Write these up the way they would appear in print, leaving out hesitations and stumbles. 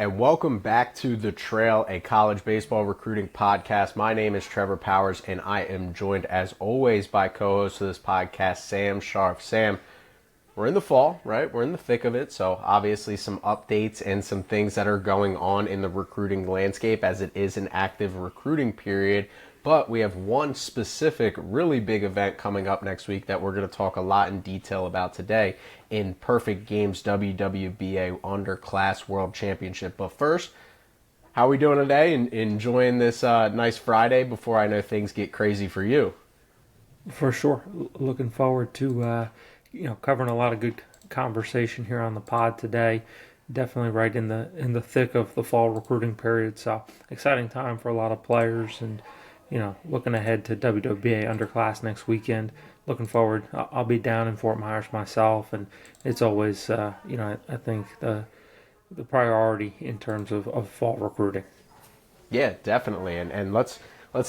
and welcome back to The Trail, a college baseball recruiting podcast. My name is Trevor Powers, and I am joined, as always, by co-host of this podcast, Sam Sharf. Sam, we're in the fall, right? We're in the thick of it, so obviously some updates and some things that are going on in the recruiting landscape as it is an active recruiting period. But we have one specific, really big event coming up next week that we're going to talk a lot in detail about today in Perfect Games WWBA Underclass World Championship. But first, how are we doing today? Enjoying this nice Friday before I know things get crazy for you? For sure. Looking forward to covering a lot of good conversation here on the pod today. Definitely right in the thick of the fall recruiting period. So exciting time for a lot of players, and looking ahead to WWBA Underclass next weekend. Looking forward. I'll be down in Fort Myers myself, and it's always, I think the priority in terms of fall recruiting. Yeah, definitely. And let's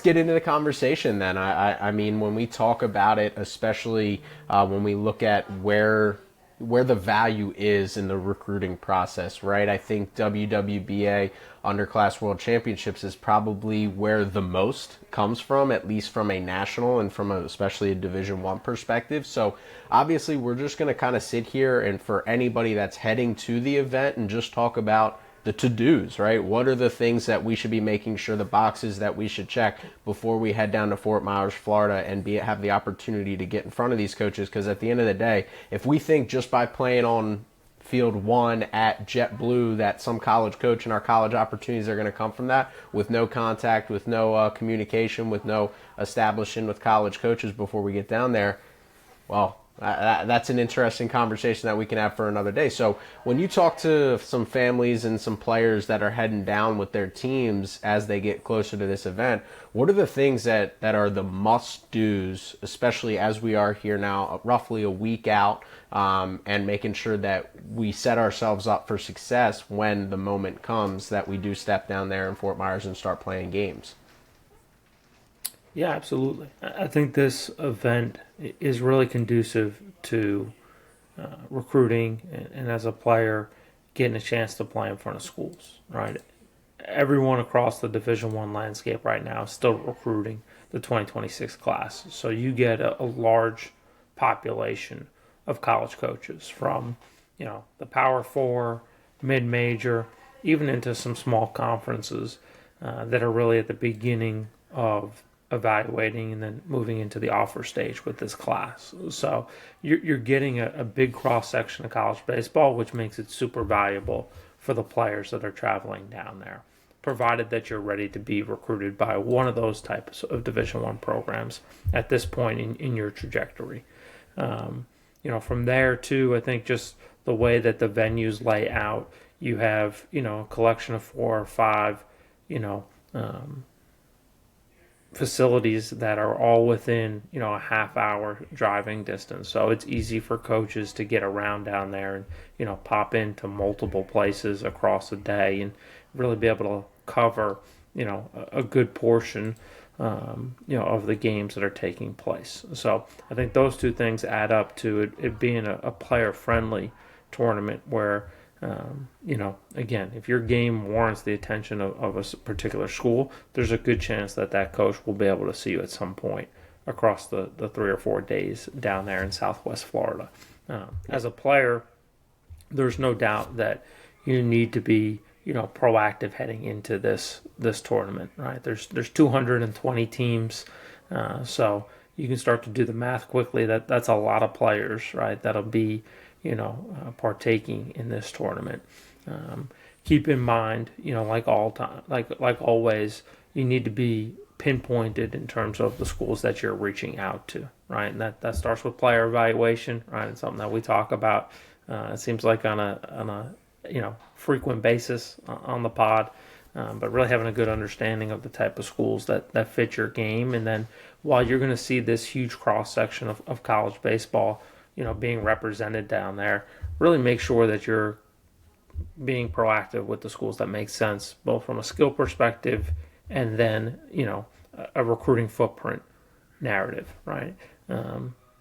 get into the conversation then. I mean, when we talk about it, especially when we look at where the value is in the recruiting process, right? I think WWBA Underclass World Championships is probably where the most comes from, at least from a national and from especially a Division I perspective. So obviously we're just going to kind of sit here and for anybody that's heading to the event and just talk about the to-dos, right? What are the things that we should be making sure, the boxes that we should check before we head down to Fort Myers, Florida, and have the opportunity to get in front of these coaches? Because at the end of the day, if we think just by playing on Field 1 at JetBlue that some college coach and our college opportunities are going to come from that, with no contact, with no communication, with no establishing with college coaches before we get down there, well, that's an interesting conversation that we can have for another day. So when you talk to some families and some players that are heading down with their teams as they get closer to this event, what are the things that are the must-dos, especially as we are here now roughly a week out, and making sure that we set ourselves up for success when the moment comes that we do step down there in Fort Myers and start playing games? Yeah, absolutely. I think this event is really conducive to recruiting and as a player getting a chance to play in front of schools, right? Everyone across the Division I landscape right now is still recruiting the 2026 class. So you get a large population of college coaches from, the Power Four, mid-major, even into some small conferences that are really at the beginning of evaluating and then moving into the offer stage with this class. So you're getting a big cross-section of college baseball, which makes it super valuable for the players that are traveling down there, provided that you're ready to be recruited by one of those types of Division I programs at this point in your trajectory. From there too, I think just the way that the venues lay out, you have, a collection of 4 or 5, facilities that are all within a half-hour driving distance, so it's easy for coaches to get around down there and pop into multiple places across a day and really be able to cover a good portion of the games that are taking place. So I think those two things add up to it being a player-friendly tournament where again, if your game warrants the attention of a particular school, there's a good chance that coach will be able to see you at some point across the 3 or 4 days down there in Southwest Florida. As a player, there's no doubt that you need to be, proactive heading into this tournament, right? There's 220 teams, so you can start to do the math quickly. That's a lot of players, right? That'll be partaking in this tournament. Keep in mind, like always, you need to be pinpointed in terms of the schools that you're reaching out to, right? And that starts with player evaluation, right? It's something that we talk about. It seems like on a frequent basis on the pod, but really having a good understanding of the type of schools that fit your game. And then while you're going to see this huge cross section of college baseball, being represented down there, really make sure that you're being proactive with the schools that make sense, both from a skill perspective and then, a recruiting footprint narrative, right?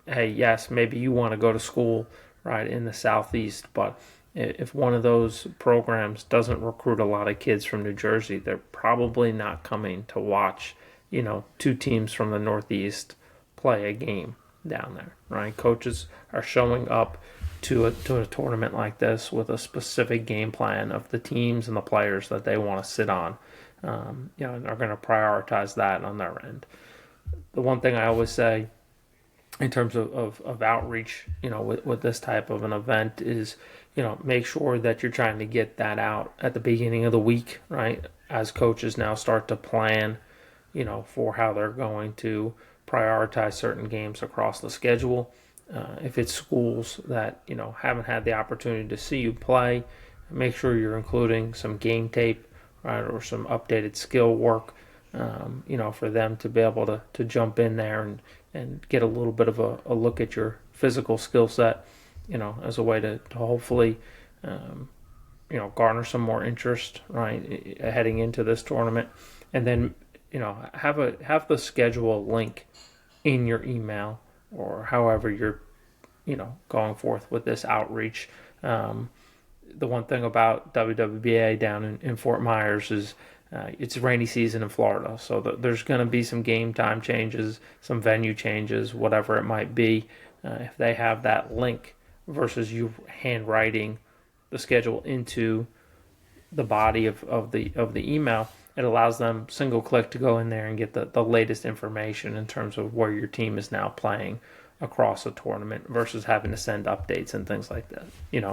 Hey, yes, maybe you want to go to school, right, in the Southeast, but, If one of those programs doesn't recruit a lot of kids from New Jersey, they're probably not coming to watch, two teams from the Northeast play a game down there, right? Coaches are showing up to a tournament like this with a specific game plan of the teams and the players that they want to sit on, and are going to prioritize that on their end. The one thing I always say in terms of outreach, with this type of an event is, make sure that you're trying to get that out at the beginning of the week, right? As coaches now start to plan, for how they're going to prioritize certain games across the schedule. If it's schools that, haven't had the opportunity to see you play, make sure you're including some game tape, right, or some updated skill work, for them to be able to jump in there and get a little bit of a look at your physical skill set, as a way to hopefully, garner some more interest, right, heading into this tournament. And then, have the schedule link in your email or however you're, going forth with this outreach. The one thing about WWBA down in Fort Myers is it's rainy season in Florida, so there's going to be some game time changes, some venue changes, whatever it might be. If they have that link versus you handwriting the schedule into the body of the email, it allows them single click to go in there and get the latest information in terms of where your team is now playing across a tournament versus having to send updates and things like that.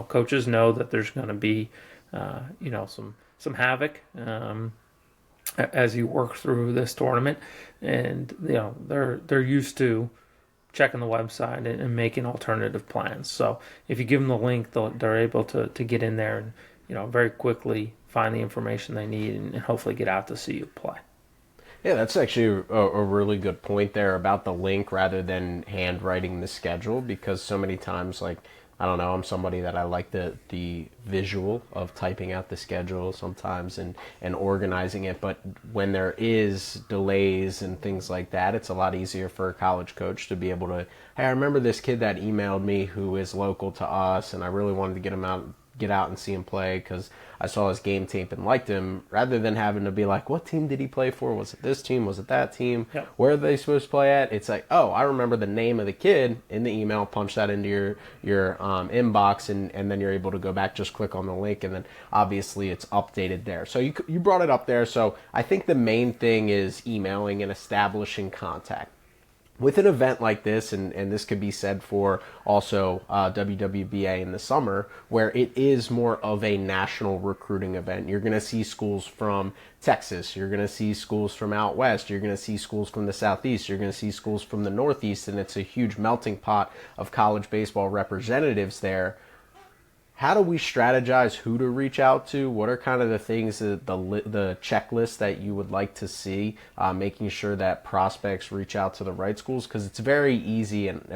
Coaches know that there's going to be, some havoc as you work through this tournament, and they're used to checking the website and making alternative plans. So if you give them the link, they're able to get in there and very quickly find the information they need and hopefully get out to see you play. Yeah, that's actually a really good point there about the link rather than handwriting the schedule, because so many times, like, I don't know, I'm somebody that I like the visual of typing out the schedule sometimes and organizing it, but when there is delays and things like that, it's a lot easier for a college coach to be able to, hey, I remember this kid that emailed me who is local to us, and I really wanted to get out and see him play because I saw his game tape and liked him, rather than having to be like, what team did he play for? Was it this team? Was it that team? Yep. Where are they supposed to play at? It's like, oh, I remember the name of the kid in the email, punch that into your inbox, and then you're able to go back, just click on the link, and then obviously it's updated there. So you brought it up there. So I think the main thing is emailing and establishing contact. With an event like this, and this could be said for also WWBA in the summer, where it is more of a national recruiting event. You're going to see schools from Texas. You're going to see schools from out west. You're going to see schools from the southeast. You're going to see schools from the northeast, and it's a huge melting pot of college baseball representatives there. How do we strategize who to reach out to? What are kind of the things, the checklist that you would like to see, making sure that prospects reach out to the right schools? Because it's very easy, and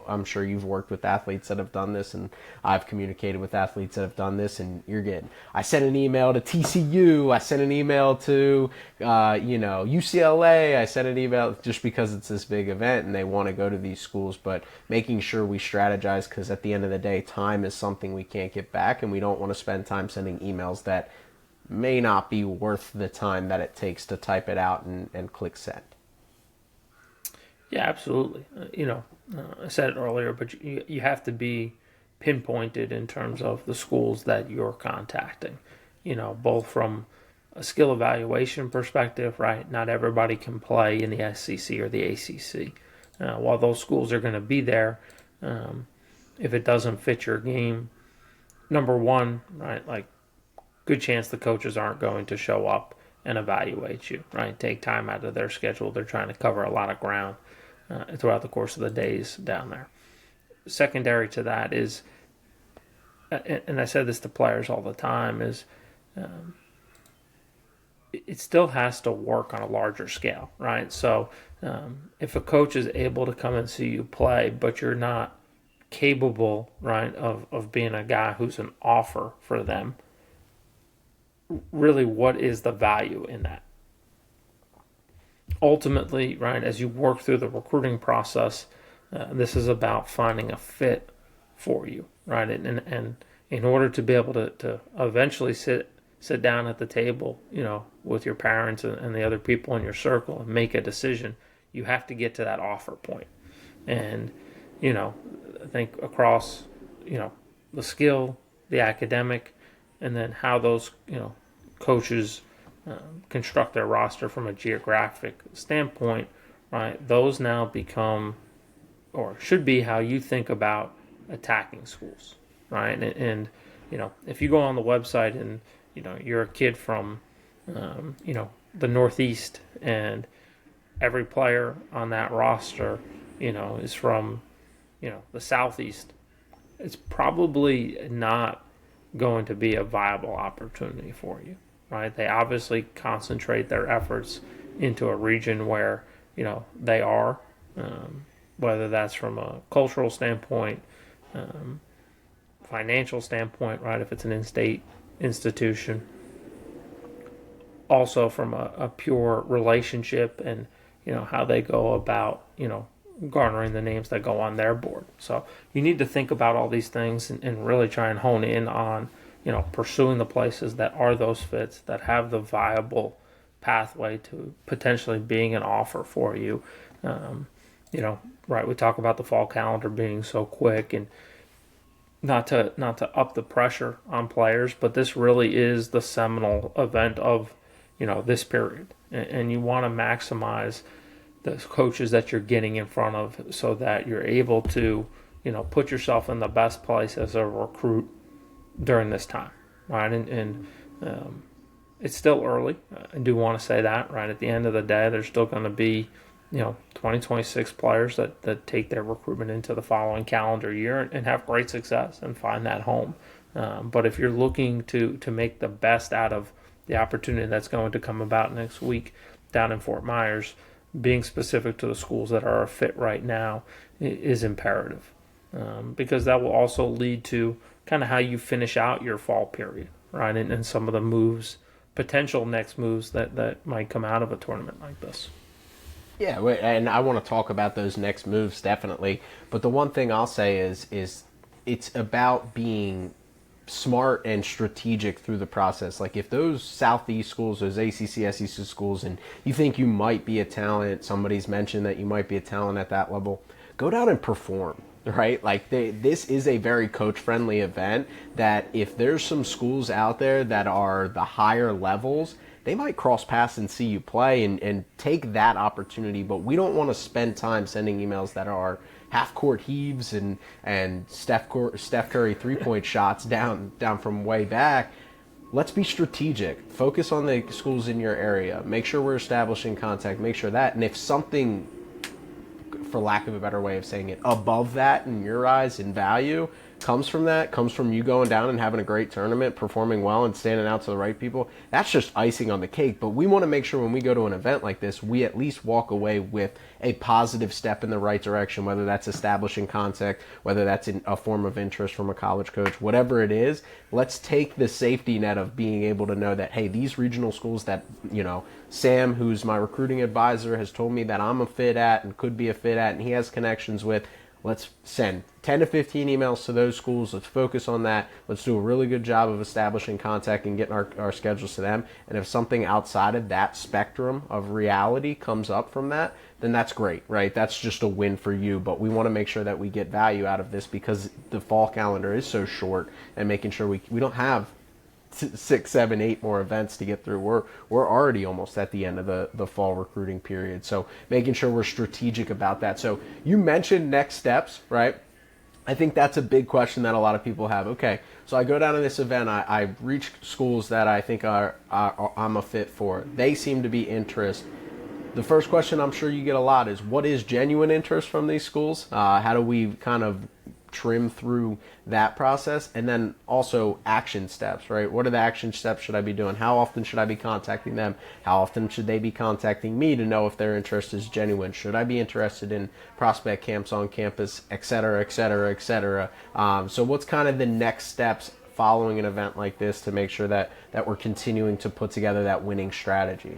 I'm sure you've worked with athletes that have done this, and I've communicated with athletes that have done this, and you're getting, I sent an email to TCU, I sent an email to UCLA, I sent an email just because it's this big event and they want to go to these schools, but making sure we strategize, because at the end of the day, time is something we can't get back, and we don't want to spend time sending emails that may not be worth the time that it takes to type it out and click send. Yeah, absolutely. I said it earlier, but you have to be pinpointed in terms of the schools that you're contacting, both from a skill evaluation perspective, right? Not everybody can play in the SEC or the ACC. While those schools are going to be there, if it doesn't fit your game, number one, right, like, good chance the coaches aren't going to show up and evaluate you, right? Take time out of their schedule. They're trying to cover a lot of ground throughout the course of the days down there. Secondary to that is, and I said this to players all the time, is it still has to work on a larger scale, right? So if a coach is able to come and see you play, but you're not capable, right, of being a guy who's an offer for them, really, what is the value in that? Ultimately, right, as you work through the recruiting process, this is about finding a fit for you, right? And in order to be able to eventually sit down at the table, with your parents and the other people in your circle and make a decision, you have to get to that offer point. And, I think across, the skill, the academic, and then how those, coaches construct their roster from a geographic standpoint, right? Those now become, or should be, how you think about attacking schools, right? And if you go on the website and you're a kid from the Northeast, and every player on that roster is from the Southeast, it's probably not going to be a viable opportunity for you, right? They obviously concentrate their efforts into a region where they are, whether that's from a cultural standpoint, financial standpoint, right? If it's an in-state institution, also from a pure relationship and how they go about garnering the names that go on their board. So you need to think about all these things and really try and hone in on pursuing the places that are those fits, that have the viable pathway to potentially being an offer for you. Right, we talk about the fall calendar being so quick, and not to up the pressure on players, but this really is the seminal event of this period, and you want to maximize the coaches that you're getting in front of so that you're able to put yourself in the best place as a recruit during this time, right? And it's still early. I do want to say that, right? At the end of the day, there's still going to be 2026 players that take their recruitment into the following calendar year and have great success and find that home. But if you're looking to make the best out of the opportunity that's going to come about next week down in Fort Myers, being specific to the schools that are a fit right now is imperative, because that will also lead to kind of how you finish out your fall period, right? And some of the moves, potential next moves that might come out of a tournament like this. Yeah, and I want to talk about those next moves definitely. But the one thing I'll say is it's about being smart and strategic through the process. Like if those Southeast schools, those ACC, SEC schools, and you think you might be a talent, somebody's mentioned that you might be a talent at that level, go down and perform, right? Like this is a very coach-friendly event that if there's some schools out there that are the higher levels, they might cross paths and see you play and take that opportunity. But we don't want to spend time sending emails that are half-court heaves and Steph Curry three-point shots down from way back. Let's be strategic. Focus on the schools in your area. Make sure we're establishing contact. Make sure that. And if something, for lack of a better way of saying it, above that in your eyes in value comes from you going down and having a great tournament, performing well and standing out to the right people, that's just icing on the cake. But we want to make sure when we go to an event like this, we at least walk away with a positive step in the right direction, whether that's establishing contact, whether that's in a form of interest from a college coach, whatever it is. Let's take the safety net of being able to know that, hey, these regional schools that, Sam, who's my recruiting advisor, has told me that I'm a fit at and could be a fit at and he has connections with, let's send 10 to 15 emails to those schools. Let's focus on that. Let's do a really good job of establishing contact and getting our schedules to them. And if something outside of that spectrum of reality comes up from that, then that's great, right? That's just a win for you. But we want to make sure that we get value out of this because the fall calendar is so short, and making sure we don't have 6, 7, 8 more events to get through. We're already almost at the end of the fall recruiting period. So making sure we're strategic about that. So you mentioned next steps, right? I think that's a big question that a lot of people have. Okay, so I go down to this event. I reach schools that I think I'm a fit for. They seem to be interested. The first question I'm sure you get a lot is, what is genuine interest from these schools? How do we kind of trim through that process? And then also action steps, right? What are the action steps should I be doing? How often should I be contacting them? How often should they be contacting me to know if their interest is genuine? Should I be interested in prospect camps on campus, et cetera, et cetera, et cetera? So what's kind of the next steps following an event like this to make sure that we're continuing to put together that winning strategy?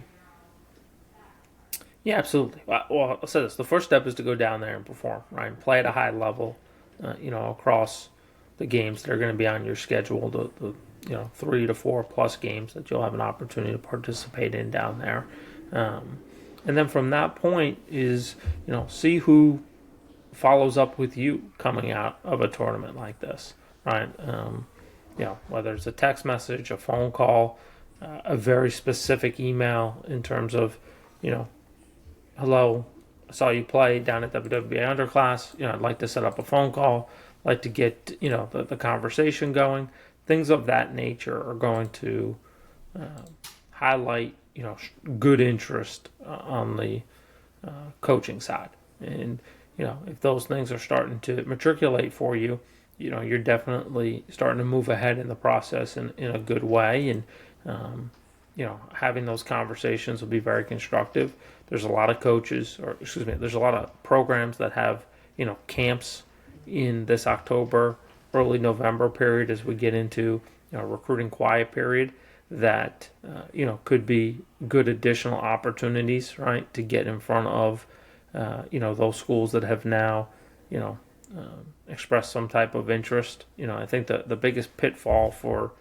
Yeah, absolutely. Well, I'll say this. The first step is to go down there and perform, right? And play at a high level, across the games that are going to be on your schedule, the 3 to 4 plus games that you'll have an opportunity to participate in down there. And then from that point is, see who follows up with you coming out of a tournament like this, right? Whether it's a text message, a phone call, a very specific email in terms of, hello, I saw you play down at WWBA Underclass. I'd like to set up a phone call. I'd like to get, the conversation going. Things of that nature are going to highlight, good interest on the coaching side. And, if those things are starting to matriculate for you, you're definitely starting to move ahead in the process in a good way. And, having those conversations will be very constructive. There's a lot of there's a lot of programs that have, camps in this October, early November period as we get into, recruiting quiet period that, could be good additional opportunities, right, to get in front of, those schools that have now, expressed some type of interest. I think the biggest pitfall for,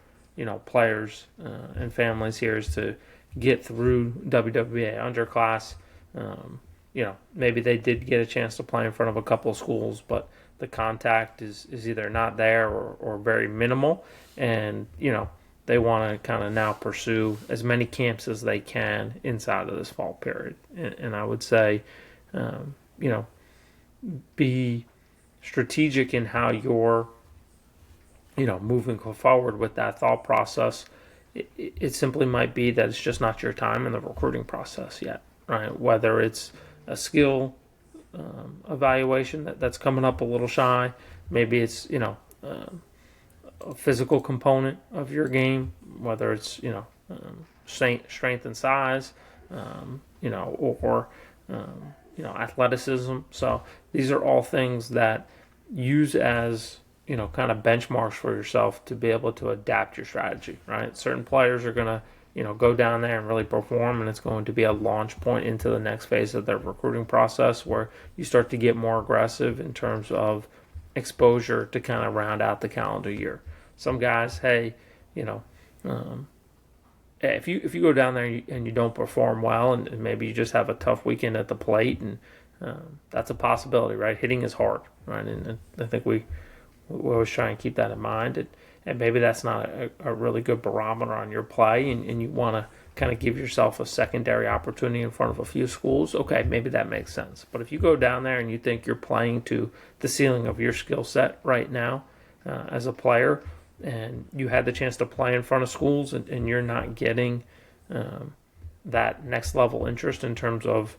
players and families here is to get through WWBA Underclass. Maybe they did get a chance to play in front of a couple of schools, but the contact is either not there or very minimal. And, they want to kind of now pursue as many camps as they can inside of this fall period. And I would say, be strategic in how you're, moving forward with that thought process. It simply might be that it's just not your time in the recruiting process yet, right? Whether it's a skill evaluation that's coming up a little shy, maybe it's, a physical component of your game, whether it's, strength and size, or athleticism. So these are all things that use as, kind of benchmarks for yourself to be able to adapt your strategy, right? Certain players are going to, go down there and really perform, and it's going to be a launch point into the next phase of their recruiting process where you start to get more aggressive in terms of exposure to kind of round out the calendar year. Some guys, hey, if you go down there and you don't perform well, and maybe you just have a tough weekend at the plate, and that's a possibility, right? Hitting is hard, right? And I think we always try and keep that in mind. And maybe that's not a really good barometer on your play, and you want to kind of give yourself a secondary opportunity in front of a few schools. Okay, maybe that makes sense. But if you go down there and you think you're playing to the ceiling of your skill set right now as a player, and you had the chance to play in front of schools, and you're not getting that next level interest in terms of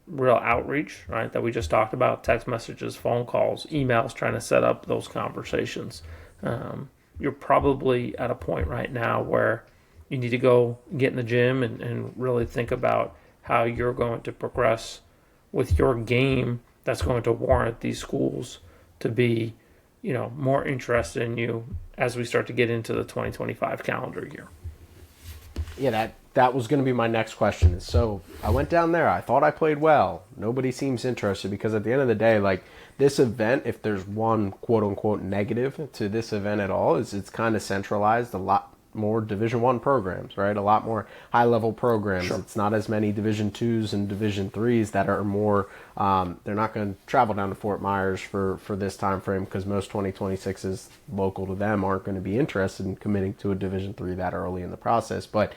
real outreach, right, that we just talked about, text messages, phone calls, emails, trying to set up those conversations, you're probably at a point right now where you need to go get in the gym and really think about how you're going to progress with your game that's going to warrant these schools to be, more interested in you as we start to get into the 2025 calendar year. Yeah, that was going to be my next question. So I went down there. I thought I played well. Nobody seems interested because at the end of the day, like this event, if there's one quote unquote negative to this event at all, is it's kind of centralized a lot more Division I programs, right? A lot more high level programs. Sure. It's not as many Division IIs and Division IIIs that are more. They're not going to travel down to Fort Myers for this time frame because most 2026s local to them aren't going to be interested in committing to a Division III that early in the process. But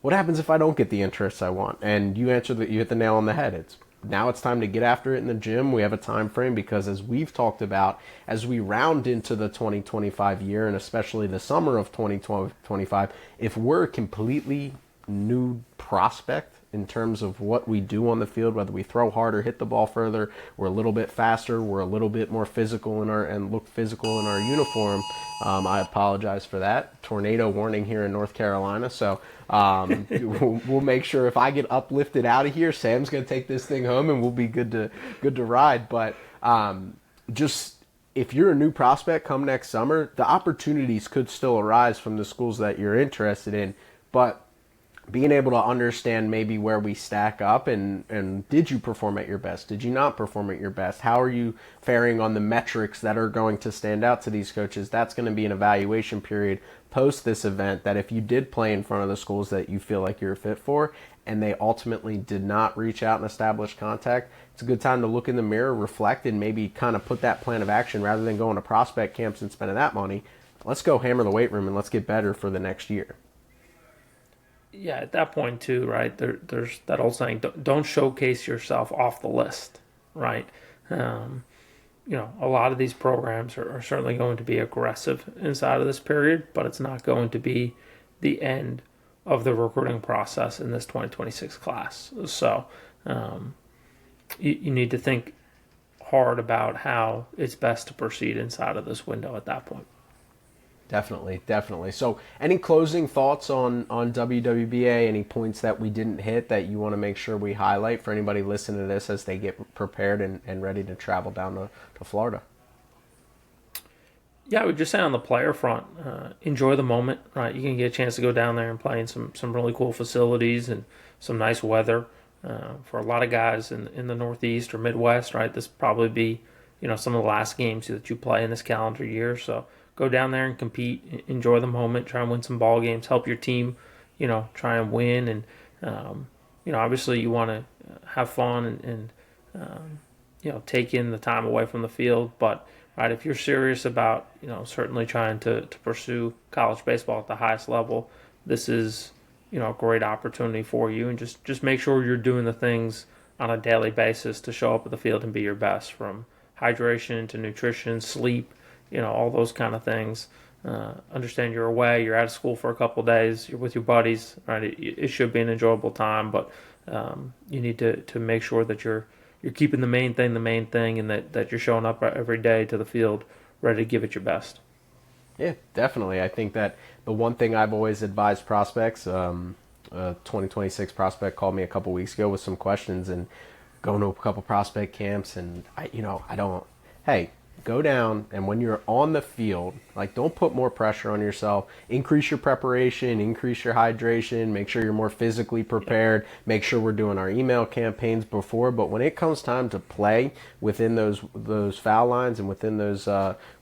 what happens if I don't get the interest I want? And you answered that. You hit the nail on the head. Now it's time to get after it in the gym. We have a time frame because, as we've talked about, as we round into the 2025 year and especially the summer of 2025, if we're a completely new prospect in terms of what we do on the field, whether we throw harder, hit the ball further, we're a little bit faster, we're a little bit more physical and look physical in our uniform. I apologize for that. Tornado warning here in North Carolina. So we'll make sure if I get uplifted out of here, Sam's going to take this thing home and we'll be good to ride. But just if you're a new prospect come next summer, the opportunities could still arise from the schools that you're interested in. But being able to understand maybe where we stack up, and did you perform at your best? Did you not perform at your best? How are you faring on the metrics that are going to stand out to these coaches? That's going to be an evaluation period post this event, that if you did play in front of the schools that you feel like you're fit for and they ultimately did not reach out and establish contact, it's a good time to look in the mirror, reflect, and maybe kind of put that plan of action rather than going to prospect camps and spending that money. Let's go hammer the weight room and let's get better for the next year. Yeah, at that point too, right? There's that old saying: don't showcase yourself off the list, right? A lot of these programs are certainly going to be aggressive inside of this period, but it's not going to be the end of the recruiting process in this 2026 class. So you need to think hard about how it's best to proceed inside of this window at that point. Definitely. So any closing thoughts on WWBA, any points that we didn't hit that you want to make sure we highlight for anybody listening to this as they get prepared and ready to travel down to Florida? Yeah, I would just say on the player front, enjoy the moment, right? You can get a chance to go down there and play in some really cool facilities and some nice weather. For a lot of guys in the Northeast or Midwest, right, this probably be, some of the last games that you play in this calendar year. So go down there and compete, enjoy the moment, try and win some ball games, help your team, try and win. And, obviously you want to have fun and take in the time away from the field. But, right, if you're serious about, certainly trying to pursue college baseball at the highest level, this is, a great opportunity for you. And just make sure you're doing the things on a daily basis to show up at the field and be your best, from hydration to nutrition, sleep, all those kind of things. Understand you're away, you're out of school for a couple of days, you're with your buddies, right? It should be an enjoyable time, but you need to make sure that you're keeping the main thing, and that you're showing up every day to the field ready to give it your best. Yeah, definitely. I think that the one thing I've always advised prospects, a 2026 prospect called me a couple weeks ago with some questions and going to a couple prospect camps, and hey, go down, and when you're on the field, don't put more pressure on yourself. Increase your preparation, increase your hydration, make sure you're more physically prepared, make sure we're doing our email campaigns before. But when it comes time to play within those foul lines and within those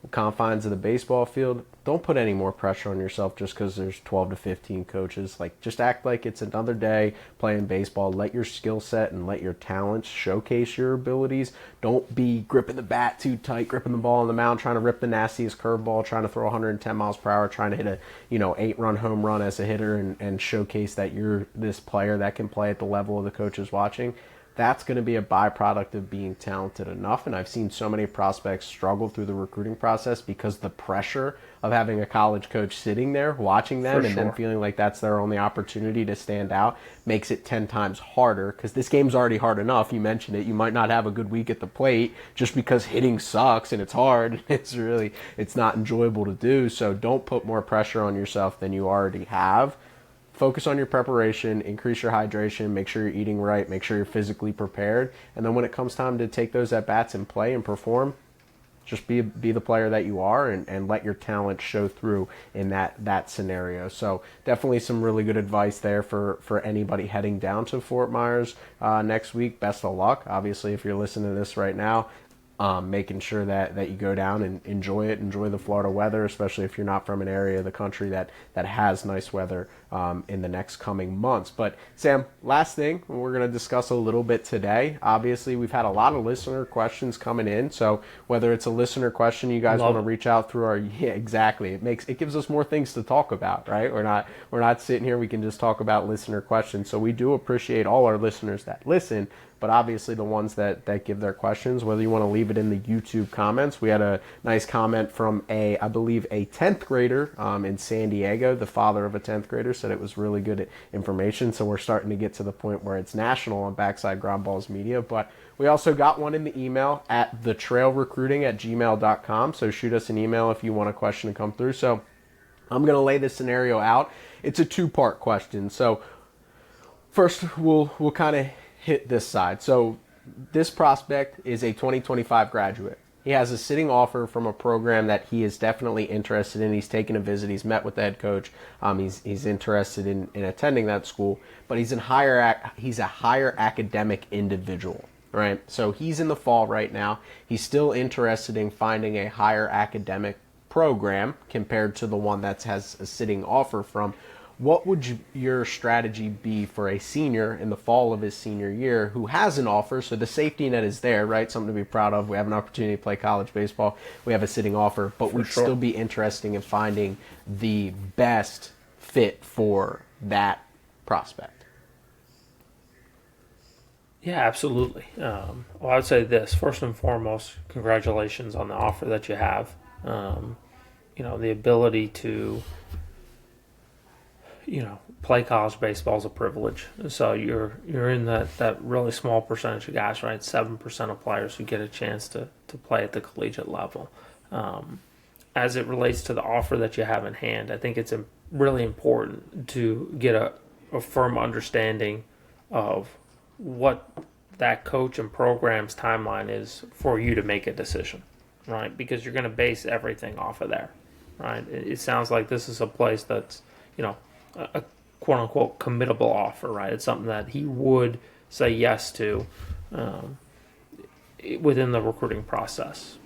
confines of the baseball field, don't put any more pressure on yourself just because there's 12 to 15 coaches. Just act like it's another day playing baseball. Let your skill set and let your talents showcase your abilities. Don't be gripping the bat too tight, gripping the ball on the mound, trying to rip the nastiest curveball, trying to throw 110 miles per hour, trying to hit a 8-run home run as a hitter and showcase that you're this player that can play at the level of the coaches watching. That's going to be a byproduct of being talented enough. And I've seen so many prospects struggle through the recruiting process because the pressure of having a college coach sitting there watching them then feeling like that's their only opportunity to stand out makes it 10 times harder, because this game's already hard enough. You mentioned it. You might not have a good week at the plate just because hitting sucks and it's hard. It's not enjoyable to do. So don't put more pressure on yourself than you already have. Focus on your preparation, increase your hydration, make sure you're eating right, make sure you're physically prepared. And then when it comes time to take those at-bats and play and perform, just be the player that you are and let your talent show through in that scenario. So definitely some really good advice there for anybody heading down to Fort Myers next week. Best of luck. Obviously, if you're listening to this right now, making sure that you go down and enjoy the Florida weather, especially if you're not from an area of the country that has nice weather in the next coming months. But Sam, last thing we're going to discuss a little bit today. Obviously, we've had a lot of listener questions coming in, so whether it's a listener question you guys want to reach out through exactly, it gives us more things to talk about, right? We're not sitting here, we can just talk about listener questions. So we do appreciate all our listeners that listen, but obviously the ones that give their questions, whether you want to leave it in the YouTube comments. We had a nice comment from I believe a 10th grader in San Diego. The father of a 10th grader said it was really good information. So we're starting to get to the point where it's national on Backside Ground Balls Media. But we also got one in the email at thetrailrecruiting@gmail.com. So shoot us an email if you want a question to come through. So I'm going to lay this scenario out. It's a two-part question. So first, we'll kind of hit this side. So this prospect is a 2025 graduate. He has a sitting offer from a program that he is definitely interested in. He's taken a visit. He's met with the head coach. He's interested in attending that school, but he's a higher academic individual, right? So he's in the fall right now. He's still interested in finding a higher academic program compared to the one that has a sitting offer from. What would your strategy be for a senior in the fall of his senior year who has an offer? So the safety net is there, right? Something to be proud of. We have an opportunity to play college baseball. We have a sitting offer, but we'd still be interested in finding the best fit for that prospect. Yeah, absolutely. Well, I would say this. First and foremost, congratulations on the offer that you have. The ability to play college baseball is a privilege. So you're in that really small percentage of guys, right? 7% of players who get a chance to play at the collegiate level. As it relates to the offer that you have in hand, I think it's really important to get a firm understanding of what that coach and program's timeline is for you to make a decision, right? Because you're going to base everything off of there, right? It sounds like this is a place that's, a quote-unquote committable offer, right? It's something that he would say yes to within the recruiting process.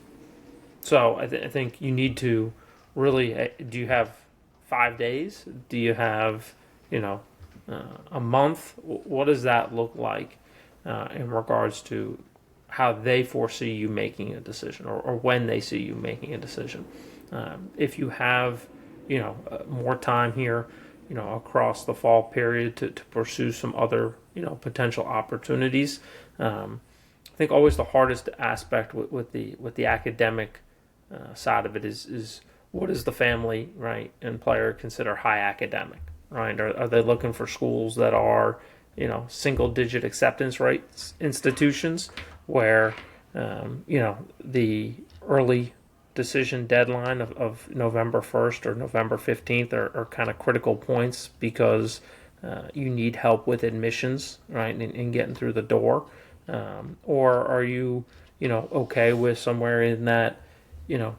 So I think you need to really, do you have 5 days? Do you have, a month? What does that look like in regards to how they foresee you making a decision or when they see you making a decision? If you have, more time here, across the fall period to pursue some other, potential opportunities. I think always the hardest aspect with the academic side of it is what does the family, right, and player consider high academic, right? Are they looking for schools that are, single-digit acceptance rates institutions where, the early decision deadline of November 1st or November 15th are kind of critical points because you need help with admissions, right, and getting through the door? Or are you, okay with somewhere in that,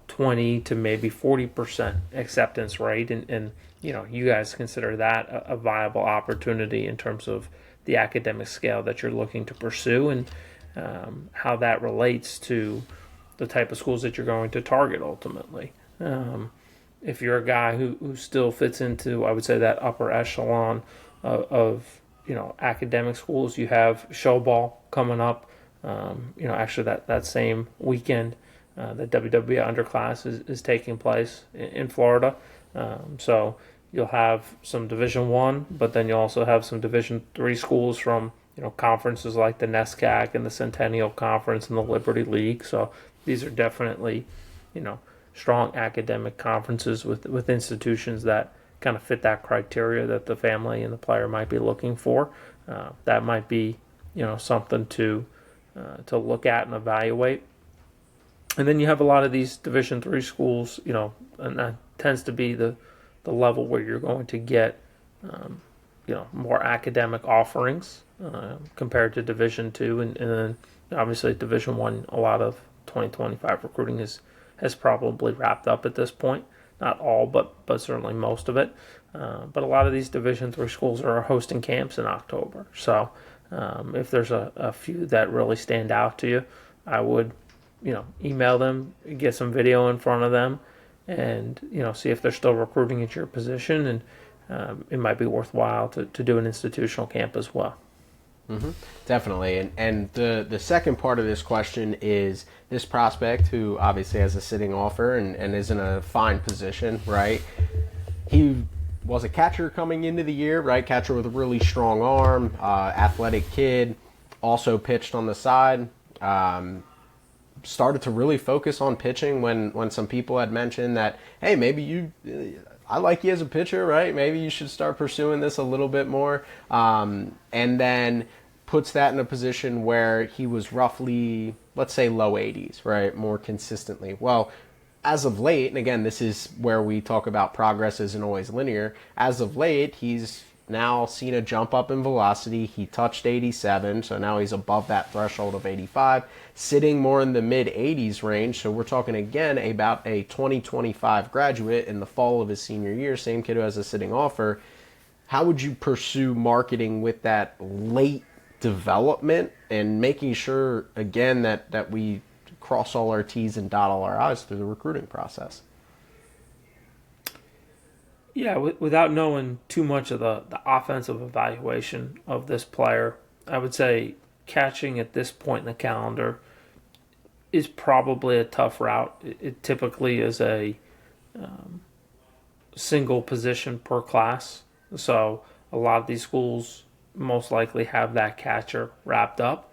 20 to maybe 40% acceptance rate and you guys consider that a viable opportunity in terms of the academic scale that you're looking to pursue and how that relates to the type of schools that you're going to target ultimately. If you're a guy who still fits into, I would say, that upper echelon of academic schools, you have show ball coming up. Actually that same weekend, the WWBA Underclass is taking place in Florida. So you'll have some Division I, but then you'll also have some Division III schools from conferences like the NESCAC and the Centennial Conference and the Liberty League. So these are definitely, strong academic conferences with institutions that kind of fit that criteria that the family and the player might be looking for. That might be, something to look at and evaluate. And then you have a lot of these Division III schools, and that tends to be the level where you're going to get, more academic offerings compared to Division II, and then obviously Division I. A lot of 2025 recruiting has probably wrapped up at this point. Not all, but certainly most of it. But a lot of these Division III schools are hosting camps in October. So if there's a few that really stand out to you, I would, email them, get some video in front of them, and see if they're still recruiting at your position, and it might be worthwhile to do an institutional camp as well. Mm-hmm. Definitely. And the second part of this question is this prospect who obviously has a sitting offer and is in a fine position, right? He was a catcher coming into the year, right? Catcher with a really strong arm, athletic kid, also pitched on the side. Started to really focus on pitching when some people had mentioned that, hey, maybe I like you as a pitcher, right? Maybe you should start pursuing this a little bit more. And then puts that in a position where he was roughly, let's say, low 80s, right? More consistently. Well, as of late, and again, this is where we talk about progress isn't always linear. As of late, he's now seen a jump up in velocity. He touched 87, so now he's above that threshold of 85, sitting more in the mid-80s range. So we're talking again about a 2025 graduate in the fall of his senior year, same kid who has a sitting offer. How would you pursue marketing with that late development and making sure, again, that we cross all our T's and dot all our I's through the recruiting process? Yeah, without knowing too much of the offensive evaluation of this player, I would say catching at this point in the calendar is probably a tough route. It typically is a single position per class. So a lot of these schools most likely have that catcher wrapped up.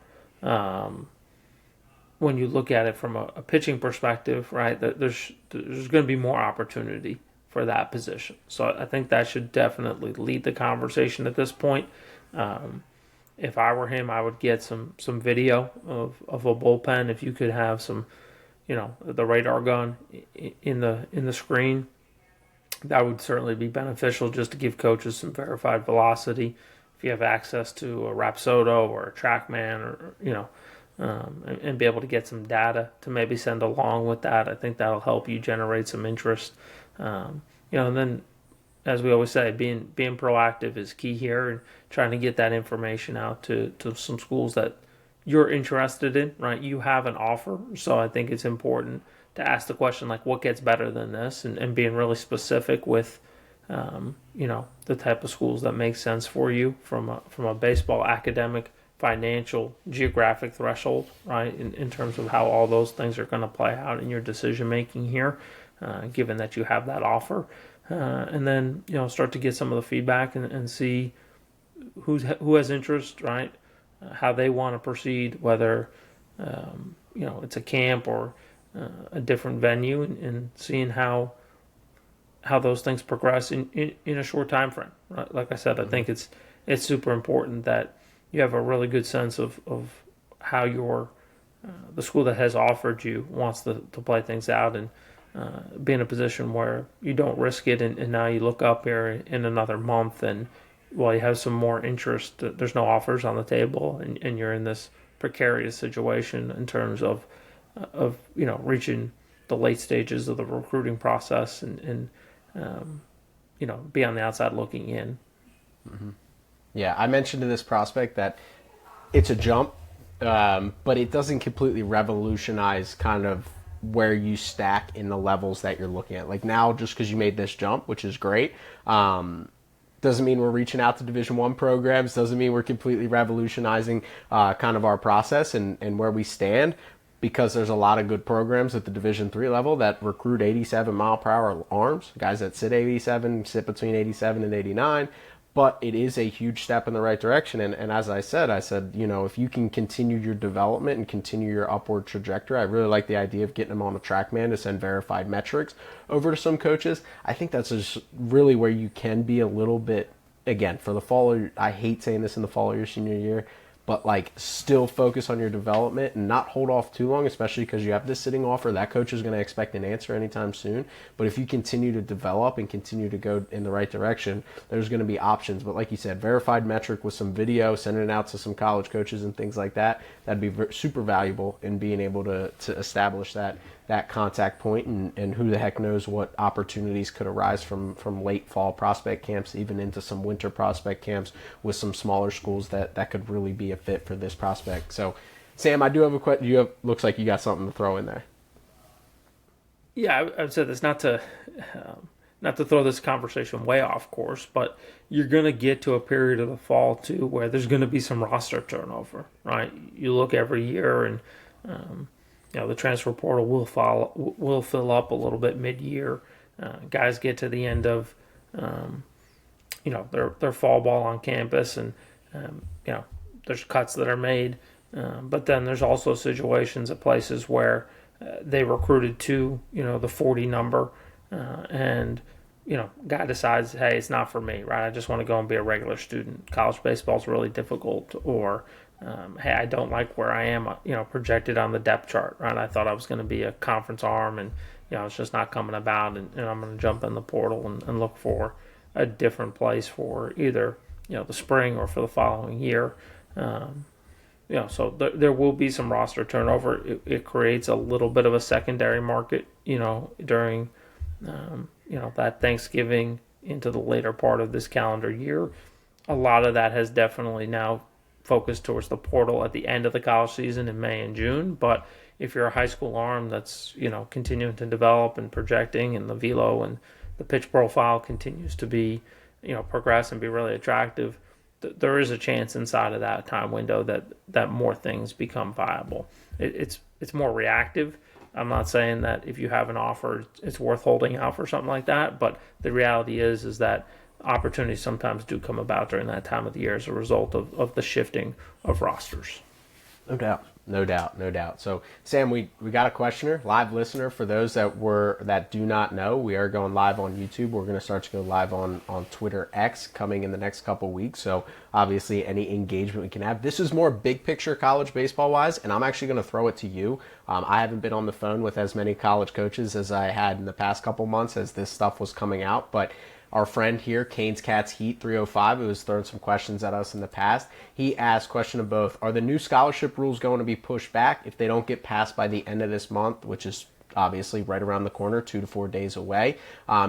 When you look at it from a pitching perspective, right, there's going to be more opportunity for that position. So I think that should definitely lead the conversation at this point. If I were him, I would get some video of a bullpen. If you could have some, the radar gun in the screen, that would certainly be beneficial just to give coaches some verified velocity. If you have access to a Rapsodo or a TrackMan or, and be able to get some data to maybe send along with that, I think that'll help you generate some interest. And then, as we always say, being proactive is key here, and trying to get that information out to some schools that you're interested in, right? You have an offer, so I think it's important to ask the question, like, what gets better than this, and being really specific with, the type of schools that make sense for you from a baseball, academic, financial, geographic threshold, right? In terms of how all those things are going to play out in your decision making here, given that you have that offer, and then start to get some of the feedback and see who has interest, right? How they want to proceed, whether it's a camp or a different venue, and seeing how those things progress in a short time frame. Right? Like I said, I think it's super important that you have a really good sense of how the school that has offered you wants to play things out, and be in a position where you don't risk it, and now you look up here in another month, and while you have some more interest, there's no offers on the table, and you're in this precarious situation in terms of reaching the late stages of the recruiting process, and be on the outside looking in. Mm-hmm. Yeah, I mentioned to this prospect that it's a jump, but it doesn't completely revolutionize kind of where you stack in the levels that you're looking at. Like now, just because you made this jump, which is great, doesn't mean we're reaching out to Division I programs, doesn't mean we're completely revolutionizing kind of our process and where we stand, because there's a lot of good programs at the Division III level that recruit 87-mile-per-hour arms, guys that sit 87, sit between 87 and 89. But it is a huge step in the right direction. And as I said, if you can continue your development and continue your upward trajectory, I really like the idea of getting them on a TrackMan to send verified metrics over to some coaches. I think that's just really where you can be a little bit, again, for the fall, I hate saying this in the fall of your senior year, but like still focus on your development and not hold off too long, especially because you have this sitting offer. That coach is going to expect an answer anytime soon. But if you continue to develop and continue to go in the right direction, there's going to be options. But like you said, verified metric with some video, sending it out to some college coaches and things like that, that'd be super valuable in being able to establish that contact point, and who the heck knows what opportunities could arise from late fall prospect camps, even into some winter prospect camps with some smaller schools that could really be a fit for this prospect. So, Sam, I do have a question. Looks like you got something to throw in there. Yeah, I would say this not to throw this conversation way off course, but you're going to get to a period of the fall too where there's going to be some roster turnover, right? You look every year, and the transfer portal will fill up a little bit mid-year. Guys get to the end of their fall ball on campus, and there's cuts that are made, but then there's also situations at places where they recruited to the 40 number, and guy decides, hey, it's not for me, right? I just want to go and be a regular student. College baseball is really difficult, or hey, I don't like where I am, projected on the depth chart, right? I thought I was going to be a conference arm, and it's just not coming about, and I'm going to jump in the portal and look for a different place for either the spring or for the following year. So there will be some roster turnover. It creates a little bit of a secondary market, during, that Thanksgiving into the later part of this calendar year. A lot of that has definitely now focused towards the portal at the end of the college season in May and June. But if you're a high school arm that's, continuing to develop and projecting, and the velo and the pitch profile continues to be, progress and be really attractive, there is a chance inside of that time window that more things become viable. It's more reactive. I'm not saying that if you have an offer, it's worth holding out for something like that, but the reality is that opportunities sometimes do come about during that time of the year as a result of the shifting of rosters. No doubt. So, Sam, we got a questioner, live listener. For those that do not know, we are going live on YouTube. We're going to start to go live on Twitter X coming in the next couple weeks. So, obviously, any engagement we can have. This is more big picture college baseball wise, and I'm actually going to throw it to you. I haven't been on the phone with as many college coaches as I had in the past couple months as this stuff was coming out, but our friend here, Canes Cats Heat 305, who has thrown some questions at us in the past, he asked question of both. Are the new scholarship rules going to be pushed back if they don't get passed by the end of this month, which is obviously right around the corner, 2 to 4 days away?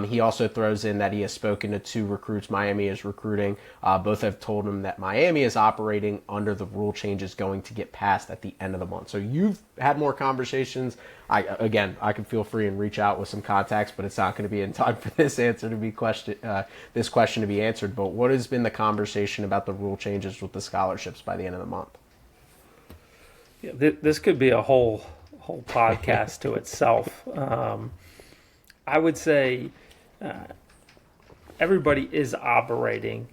He also throws in that he has spoken to 2 recruits Miami is recruiting. Both have told him that Miami is operating under the rule changes going to get passed at the end of the month. So you've had more conversations. I can feel free and reach out with some contacts, but it's not going to be in time for this answer to be this question to be answered. But what has been the conversation about the rule changes with the scholarships by the end of the month? Yeah, this could be a whole podcast to itself. I would say everybody is operating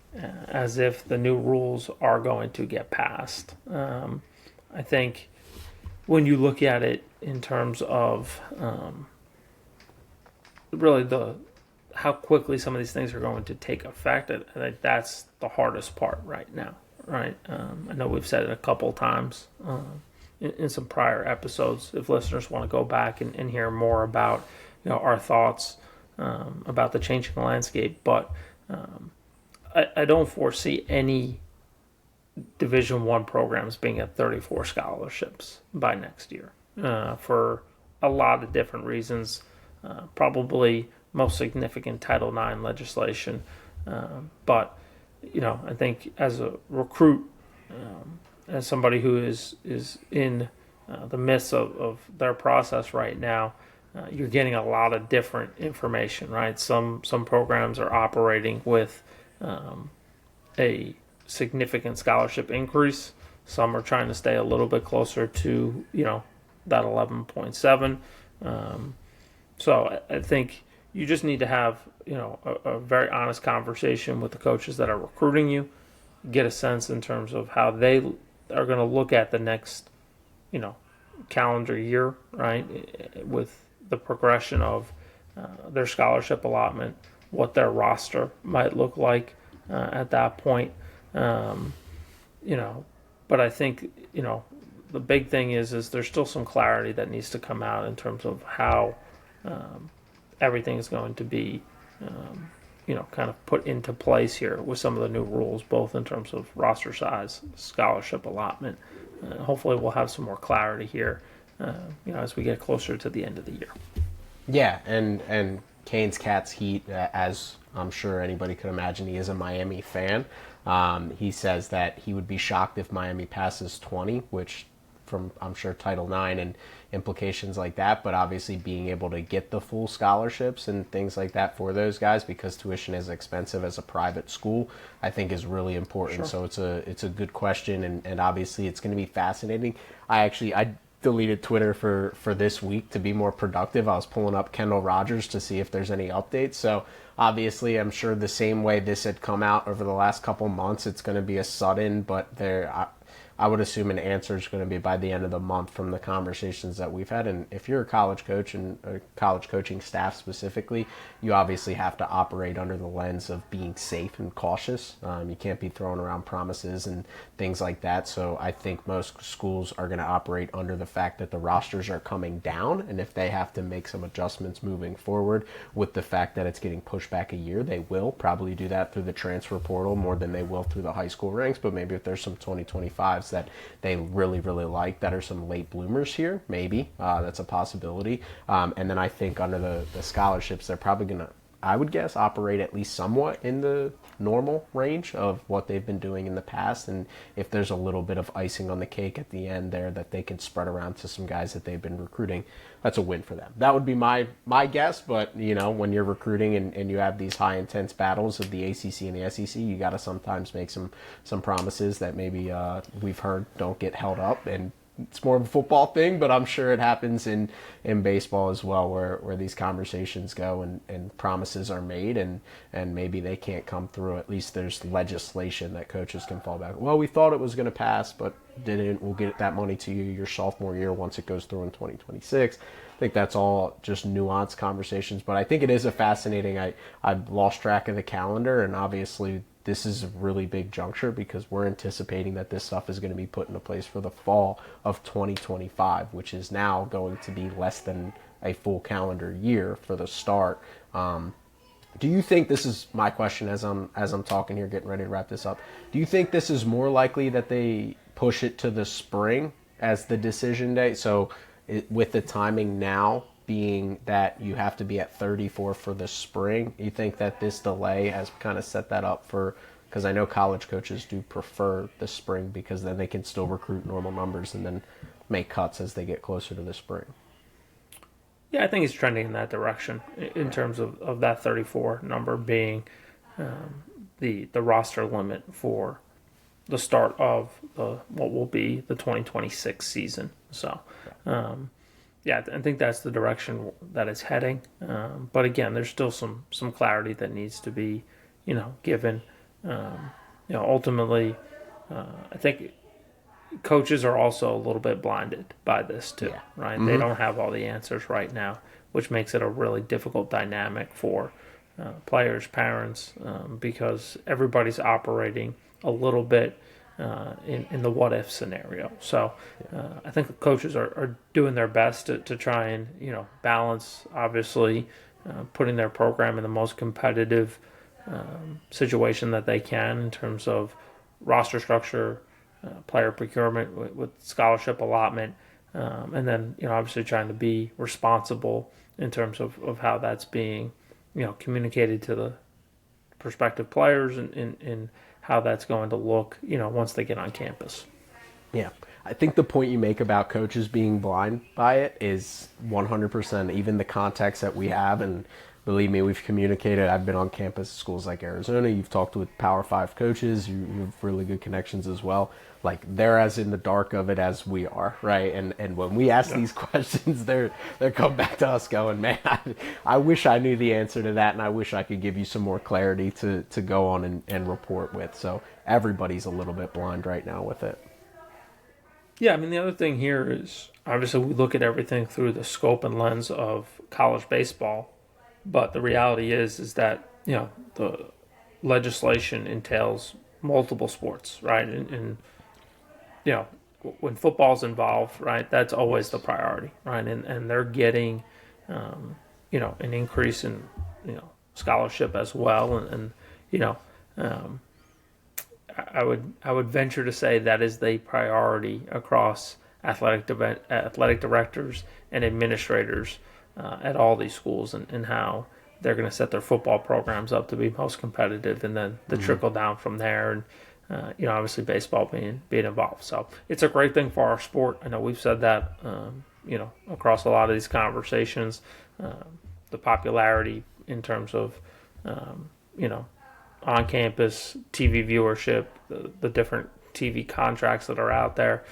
as if the new rules are going to get passed. I think when you look at it in terms of really how quickly some of these things are going to take effect, I think that's the hardest part right now, right? I know we've said it a couple times in some prior episodes. If listeners want to go back and hear more about our thoughts about the changing landscape, but I don't foresee any Division I programs being at 34 scholarships by next year for a lot of different reasons. Probably most significant Title IX legislation, but I think as a recruit, as somebody who is in the midst of their process right now, you're getting a lot of different information, right? Some programs are operating with a significant scholarship increase. Some are trying to stay a little bit closer to that 11.7. So I think you just need to have a very honest conversation with the coaches that are recruiting you, get a sense in terms of how they are going to look at the next calendar year, right, with the progression of their scholarship allotment, what their roster might look like at that point. But I think the big thing is there's still some clarity that needs to come out in terms of how everything is going to be kind of put into place here with some of the new rules, both in terms of roster size, scholarship allotment. Hopefully we'll have some more clarity here as we get closer to the end of the year. Yeah, and Canes Cats Heat, as I'm sure anybody could imagine, he is a Miami fan. He says that he would be shocked if Miami passes 20, which from, I'm sure, Title IX and implications like that, but obviously being able to get the full scholarships and things like that for those guys, because tuition is expensive as a private school, I think is really important. Sure. So it's a good question, and obviously it's going to be fascinating. I deleted Twitter for this week to be more productive. I was pulling up Kendall Rogers to see if there's any updates. So obviously I'm sure the same way this had come out over the last couple months, it's going to be a sudden, but I would assume an answer is going to be by the end of the month from the conversations that we've had. And if you're a college coach and a college coaching staff specifically, you obviously have to operate under the lens of being safe and cautious. You can't be throwing around promises and things like that. So I think most schools are going to operate under the fact that the rosters are coming down. And if they have to make some adjustments moving forward with the fact that it's getting pushed back a year, they will probably do that through the transfer portal more than they will through the high school ranks. But maybe if there's some 2025s that they really, really like that are some late bloomers here, maybe that's a possibility. And then I think under the scholarships, they're probably going to, I would guess, operate at least somewhat in the normal range of what they've been doing in the past. And if there's a little bit of icing on the cake at the end there that they can spread around to some guys that they've been recruiting, that's a win for them. That would be my guess. But, you know, when you're recruiting and you have these high intense battles of the ACC and the SEC, you got to sometimes make some promises that maybe we've heard don't get held up. And it's more of a football thing, but I'm sure it happens in baseball as well, where these conversations go and promises are made and maybe they can't come through. At least there's legislation that coaches can fall back. Well, we thought it was going to pass, but didn't. We'll get that money to you your sophomore year once it goes through in 2026. I think that's all just nuanced conversations, but I think it is a fascinating. I've lost track of the calendar, and obviously this is a really big juncture because we're anticipating that this stuff is going to be put into place for the fall of 2025, which is now going to be less than a full calendar year for the start. Do you think, this is my question as I'm talking here, getting ready to wrap this up, do you think this is more likely that they push it to the spring as the decision day? So with the timing now being that you have to be at 34 for the spring, you think that this delay has kind of set that up for, because I know college coaches do prefer the spring because then they can still recruit normal numbers and then make cuts as they get closer to the spring? Yeah, I think it's trending in that direction in terms of that 34 number being the roster limit for the start of what will be the 2026 season. So, yeah, I think that's the direction that it's heading. But again, there's still some clarity that needs to be, given. Ultimately, I think coaches are also a little bit blinded by this too, right? Mm-hmm. They don't have all the answers right now, which makes it a really difficult dynamic for players, parents, because everybody's operating a little bit in the what-if scenario. So I think the coaches are doing their best to try and, balance, obviously, putting their program in the most competitive situation that they can in terms of roster structure, player procurement with scholarship allotment, and then, obviously trying to be responsible in terms of how that's being, communicated to the prospective players and how that's going to look, once they get on campus. Yeah. I think the point you make about coaches being blind by it is 100%, even the context that we have. And believe me, we've communicated. I've been on campus at schools like Arizona. You've talked with Power 5 coaches. You have really good connections as well. Like, they're as in the dark of it as we are, right? And when we ask these questions, they're come back to us going, man, I wish I knew the answer to that, and I wish I could give you some more clarity to go on and report with. So everybody's a little bit blind right now with it. Yeah, I mean, the other thing here is, obviously, we look at everything through the scope and lens of college baseball, but the reality is that, the legislation entails multiple sports, right? And when football's involved, right, that's always the priority, right? And they're getting, an increase in, scholarship as well. And I would venture to say that is the priority across athletic directors and administrators at all these schools, and how they're going to set their football programs up to be most competitive, and then the trickle down from there, and obviously baseball being involved. So it's a great thing for our sport. I know we've said that across a lot of these conversations. The popularity in terms of on campus TV viewership, the different TV contracts that are out there.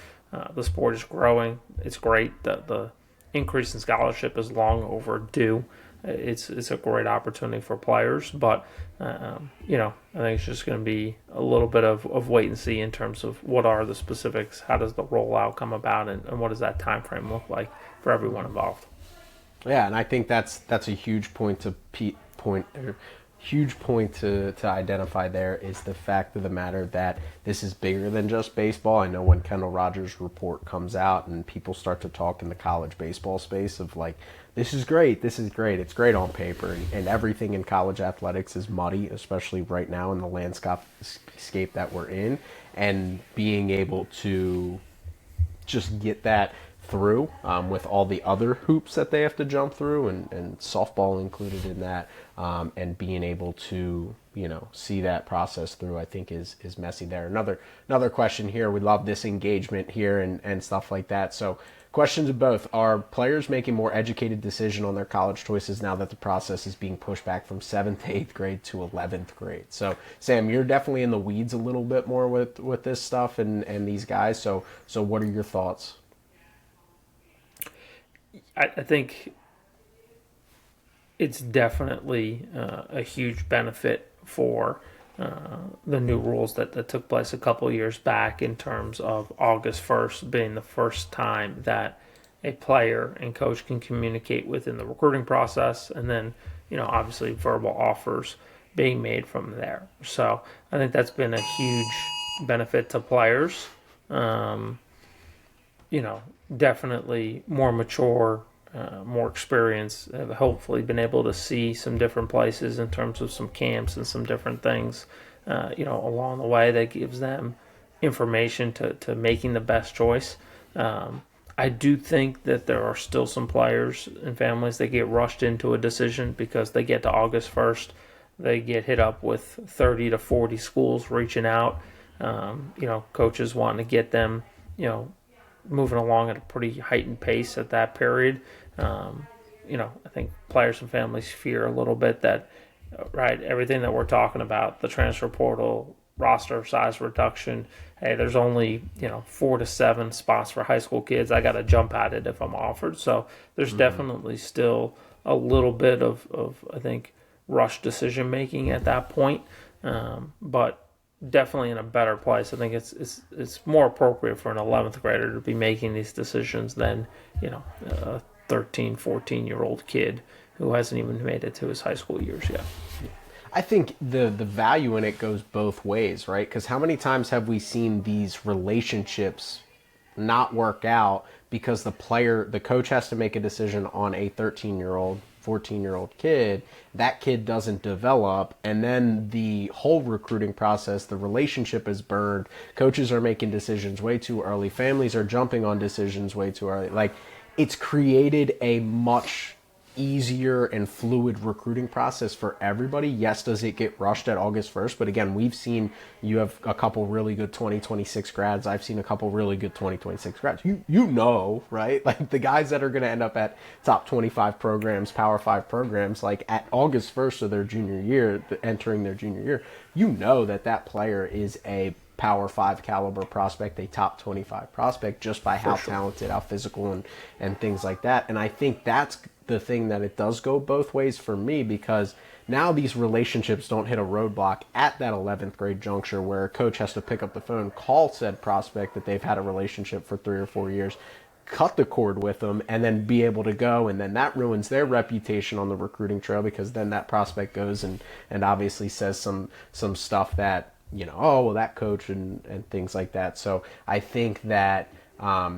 The sport is growing. It's great. The increase in scholarship is long overdue. it's a great opportunity for players. But you know, I think it's just going to be a little bit of wait and see in terms of what are the specifics, how does the rollout come about, and what does that time frame look like for everyone involved. Yeah, and I think that's a huge point huge point to identify. There is the fact of the matter that this is bigger than just baseball. I know when Kendall Rogers' report comes out and people start to talk in the college baseball space of like, this is great, it's great on paper, and everything in college athletics is muddy, especially right now in the landscape that we're in, and being able to just get that through with all the other hoops that they have to jump through, and softball included in that, and being able to, you know, see that process through, I think is messy there. Another question here. We love this engagement here and stuff like that. So questions of both. Are players making more educated decision on their college choices now that the process is being pushed back from 7th to 8th grade to 11th grade? So Sam, you're definitely in the weeds a little bit more with this stuff and these guys. So what are your thoughts? I think it's definitely a huge benefit for the new rules that took place a couple of years back, in terms of August 1st being the first time that a player and coach can communicate within the recruiting process, and then, you know, obviously verbal offers being made from there. So I think that's been a huge benefit to players. You know, definitely more mature, more experience, have hopefully been able to see some different places in terms of some camps and some different things, you know, along the way that gives them information to making the best choice. I do think that there are still some players and families that get rushed into a decision because they get to August 1st, they get hit up with 30 to 40 schools reaching out, you know, coaches wanting to get them, you know, moving along at a pretty heightened pace at that period. You know, I think players and families fear a little bit that, right, everything that we're talking about, the transfer portal, roster size reduction, hey, there's only, you know, 4 to 7 spots for high school kids. I got to jump at it if I'm offered. So there's definitely still a little bit of I think, rush decision making at that point. But definitely in a better place. I think it's more appropriate for an 11th grader to be making these decisions than, you know, a 13, 14-year-old kid who hasn't even made it to his high school years yet. I think the value in it goes both ways, right? Because how many times have we seen these relationships not work out because the coach has to make a decision on a 13-year-old, 14-year-old kid, that kid doesn't develop, and then the whole recruiting process, the relationship is burned, coaches are making decisions way too early, families are jumping on decisions way too early. Like, it's created a much easier and fluid recruiting process for everybody. Yes, does it get rushed at August 1st? But again, we've seen, you have a couple really good 2026 grads. I've seen a couple really good 2026 grads. You know, right? Like the guys that are going to end up at top 25 programs, Power 5 programs, like at August 1st of their junior year, entering their junior year, you know that player is a Power 5 caliber prospect, a top 25 prospect, just by how talented, how physical, and things like that. And I think that's the thing that it does go both ways for me, because now these relationships don't hit a roadblock at that 11th grade juncture where a coach has to pick up the phone, call said prospect that they've had a relationship for 3 or 4 years, cut the cord with them, and then be able to go, and then that ruins their reputation on the recruiting trail, because then that prospect goes and obviously says some stuff that, you know, oh, well, that coach and things like that. So I think that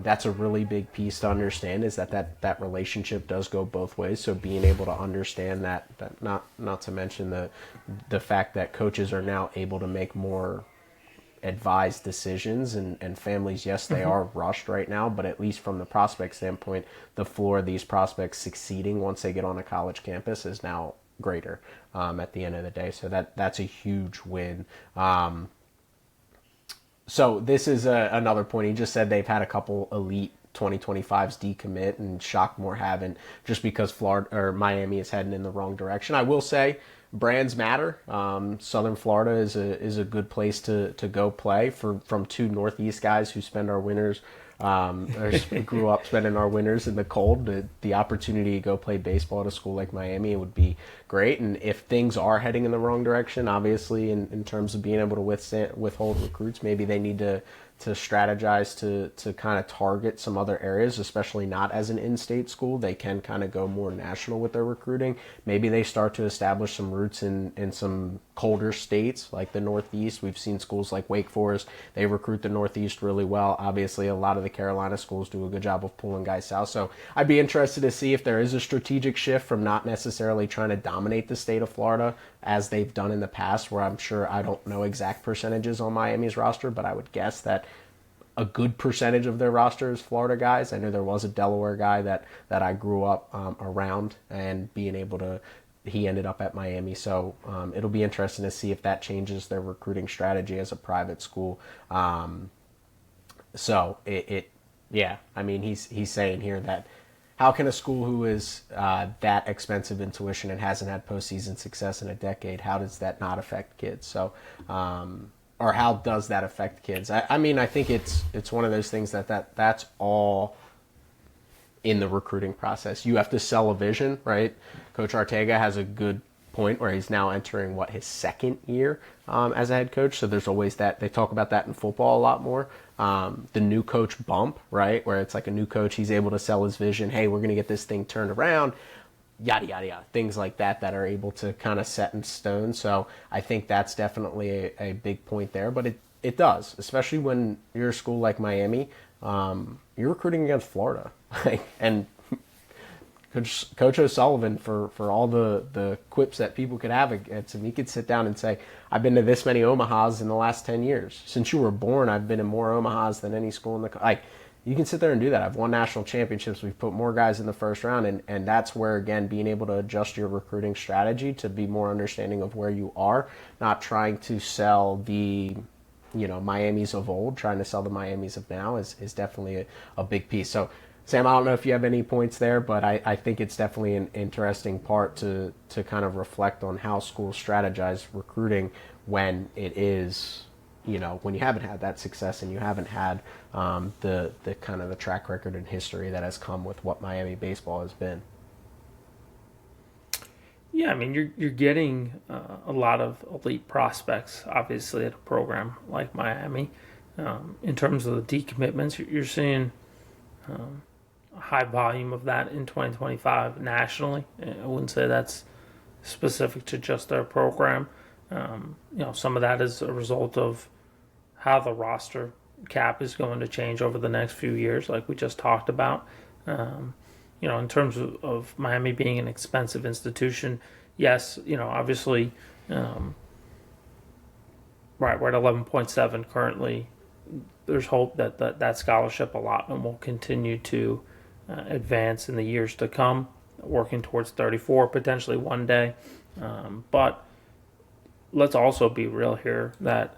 that's a really big piece to understand, is that relationship does go both ways. So being able to understand that not to mention the fact that coaches are now able to make more advised decisions, and families, yes, they are rushed right now, but at least from the prospect standpoint, the floor of these prospects succeeding once they get on a college campus is now greater at the end of the day. So that's a huge win. So this is another point. He just said they've had a couple elite 2025s decommit, and Shockmore haven't, just because Florida or Miami is heading in the wrong direction. I will say brands matter. Southern Florida is a good place to go play from 2 Northeast guys who spend our winters grew up spending our winters in the cold. The opportunity to go play baseball at a school like Miami would be great. And if things are heading in the wrong direction, obviously in terms of being able to withhold recruits, maybe they need to strategize to kind of target some other areas, especially not as an in-state school. They can kind of go more national with their recruiting. Maybe they start to establish some roots in some colder states like the Northeast. We've seen schools like Wake Forest. They recruit the Northeast really well. Obviously, a lot of the Carolina schools do a good job of pulling guys south. So I'd be interested to see if there is a strategic shift from not necessarily trying to dominate the state of Florida as they've done in the past, where I'm sure, I don't know exact percentages on Miami's roster, but I would guess that a good percentage of their roster is Florida guys. I know there was a Delaware guy that I grew up around, and being able to, he ended up at Miami. So it'll be interesting to see if that changes their recruiting strategy as a private school. Yeah, I mean, he's saying here that how can a school who is that expensive in tuition and hasn't had postseason success in a decade, how does that not affect kids? So, or how does that affect kids? I mean, I think it's one of those things that's all in the recruiting process. You have to sell a vision, right? Coach Ortega has a good point where he's now entering his second year as a head coach. So there's always that. They talk about that in football a lot more. The new coach bump, right? Where it's like a new coach, he's able to sell his vision. Hey, we're going to get this thing turned around. Yada, yada, yada. Things like that are able to kind of set in stone. So I think that's definitely a big point there. But it does, especially when you're a school like Miami. You're recruiting against Florida. And Coach O'Sullivan, for all the quips that people could have against him, he could sit down and say, I've been to this many Omahas in the last 10 years. Since you were born, I've been in more Omahas than any school in the you can sit there and do that. I've won national championships. We've put more guys in the first round. And that's where, again, being able to adjust your recruiting strategy to be more understanding of where you are, not trying to sell the Miamis of old, trying to sell the Miamis of now is definitely a big piece. So, Sam, I don't know if you have any points there, but I think it's definitely an interesting part to kind of reflect on how schools strategize recruiting when it is, when you haven't had that success and you haven't had the kind of the track record and history that has come with what Miami baseball has been. Yeah, I mean, you're getting a lot of elite prospects, obviously, at a program like Miami. In terms of the decommitments, you're seeing a high volume of that in 2025 nationally. I wouldn't say that's specific to just their program. Some of that is a result of how the roster cap is going to change over the next few years, like we just talked about. In terms of Miami being an expensive institution, yes, obviously, right, we're at 11.7 currently. There's hope that scholarship allotment will continue to advance in the years to come, working towards 34 potentially one day. But let's also be real here that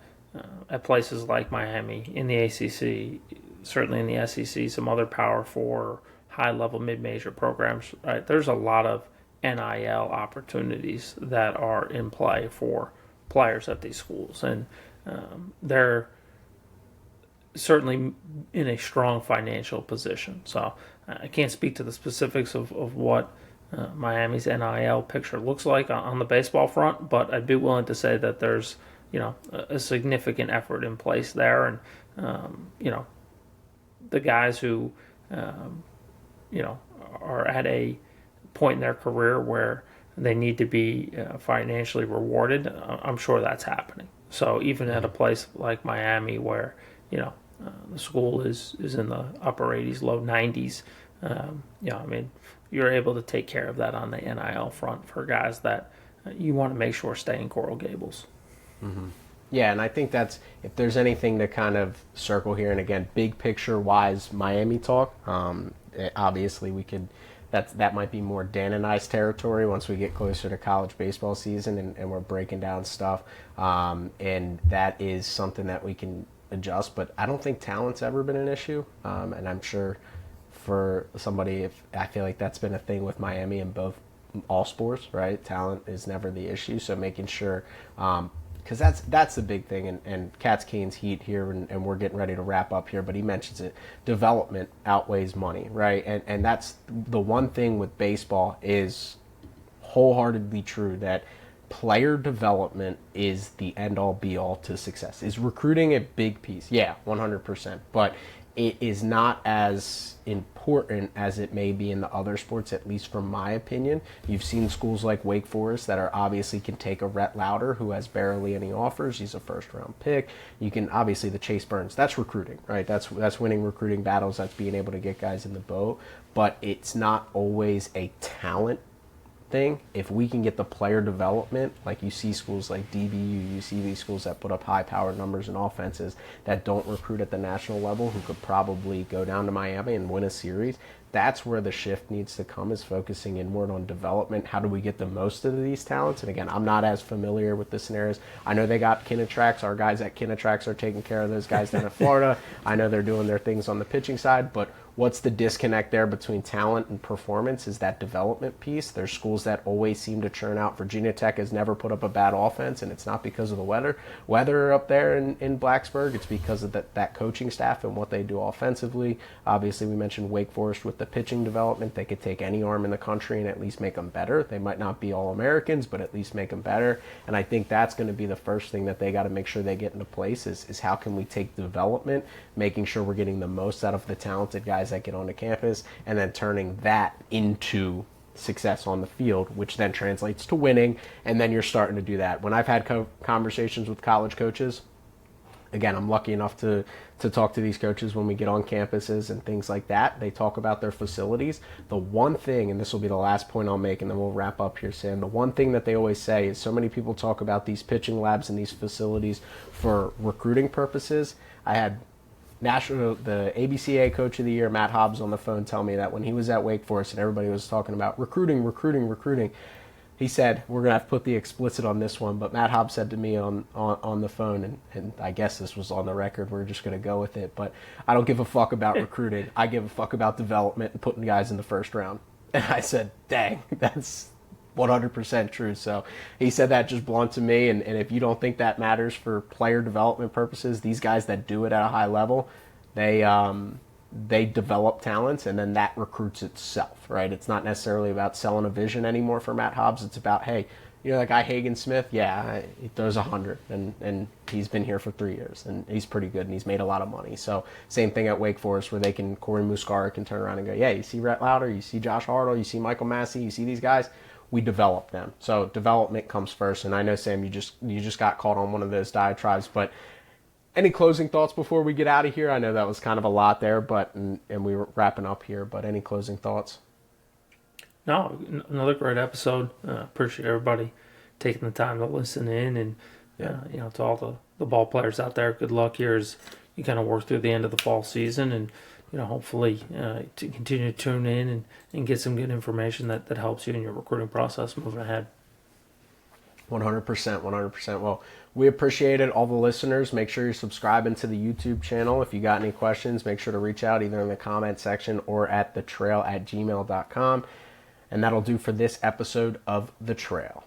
at places like Miami, in the ACC, certainly in the SEC, some other Power 4, high-level mid-major programs, right? There's a lot of NIL opportunities that are in play for players at these schools, and they're certainly in a strong financial position. So I can't speak to the specifics of what Miami's NIL picture looks like on the baseball front, but I'd be willing to say that there's a significant effort in place there, and the guys who are at a point in their career where they need to be financially rewarded, I'm sure that's happening. So even at a place like Miami where the school is in the upper 80s, low 90s, I mean, you're able to take care of that on the NIL front for guys that you want to make sure stay in Coral Gables. Mm-hmm. Yeah, and I think that's, if there's anything to kind of circle here, and again, big picture wise Miami talk, obviously we could, that might be more Dan and I's territory once we get closer to college baseball season and we're breaking down stuff, and that is something that we can adjust, but I don't think talent's ever been an issue, and I'm sure for somebody, I feel like that's been a thing with Miami in all sports, right? Talent is never the issue, so making sure because that's the big thing. And Cat's Cane's heat here, and we're getting ready to wrap up here, but he mentions it. Development outweighs money, right? And that's the one thing with baseball is wholeheartedly true, that player development is the end-all be-all to success. Is recruiting a big piece? Yeah, 100%. But it is not as important as it may be in the other sports, at least from my opinion. You've seen schools like Wake Forest that are obviously can take a Rhett Lauder who has barely any offers. He's a first-round pick. You can obviously the Chase Burns. That's recruiting, right? That's winning recruiting battles. That's being able to get guys in the boat. But it's not always a talent thing. If we can get the player development, like you see schools like DBU, you see these schools that put up high-powered numbers in offenses that don't recruit at the national level, who could probably go down to Miami and win a series. That's where the shift needs to come, is focusing inward on development. How do we get the most of these talents? And again, I'm not as familiar with the scenarios. I know they got Kinatrax. Our guys at Kinatrax are taking care of those guys down in Florida. I know they're doing their things on the pitching side, but what's the disconnect there between talent and performance is that development piece. There's schools that always seem to churn out. Virginia Tech has never put up a bad offense, and it's not because of the weather up there in Blacksburg. It's because of that coaching staff and what they do offensively. Obviously, we mentioned Wake Forest with the pitching development. They could take any arm in the country and at least make them better. They might not be All-Americans, but at least make them better. And I think that's going to be the first thing that they got to make sure they get into place is how can we take development, making sure we're getting the most out of the talented guys that get onto campus, and then turning that into success on the field, which then translates to winning, and then you're starting to do that. When I've had conversations with college coaches, again, I'm lucky enough to talk to these coaches when we get on campuses and things like that. They talk about their facilities. The one thing, and this will be the last point I'll make, and then we'll wrap up here, Sam, the one thing that they always say is so many people talk about these pitching labs and these facilities for recruiting purposes. I had the ABCA Coach of the Year, Matt Hobbs, on the phone tell me that when he was at Wake Forest and everybody was talking about recruiting, he said, we're going to have to put the explicit on this one, but Matt Hobbs said to me on the phone, and I guess this was on the record, we're just going to go with it, but I don't give a fuck about recruiting. I give a fuck about development and putting guys in the first round. And I said, dang, that's 100% true. So he said that just blunt to me, and if you don't think that matters for player development purposes, these guys that do it at a high level, they develop talents, and then that recruits itself, right? It's not necessarily about selling a vision anymore for Matt Hobbs. It's about, hey, you know that guy Hagen Smith? Yeah, he throws 100, and he's been here for 3 years, and he's pretty good, and he's made a lot of money. So same thing at Wake Forest, where Corey Muscara can turn around and go, yeah, you see Rhett Lauder, you see Josh Hartle, you see Michael Massey, you see these guys, we develop them. So development comes first, and I know, Sam, you just got caught on one of those diatribes, but any closing thoughts before we get out of here? I know that was kind of a lot there, but and we were wrapping up here, but any closing thoughts? No, another great episode. Appreciate everybody taking the time to listen in, and to all the ball players out there, good luck here as you kind of work through the end of the fall season, and hopefully to continue to tune in and get some good information that helps you in your recruiting process moving ahead. 100%. Well, we appreciate it, all the listeners. Make sure you're subscribing to the YouTube channel. If you got any questions, make sure to reach out either in the comment section or at thetrail@gmail.com. And that'll do for this episode of The Trail.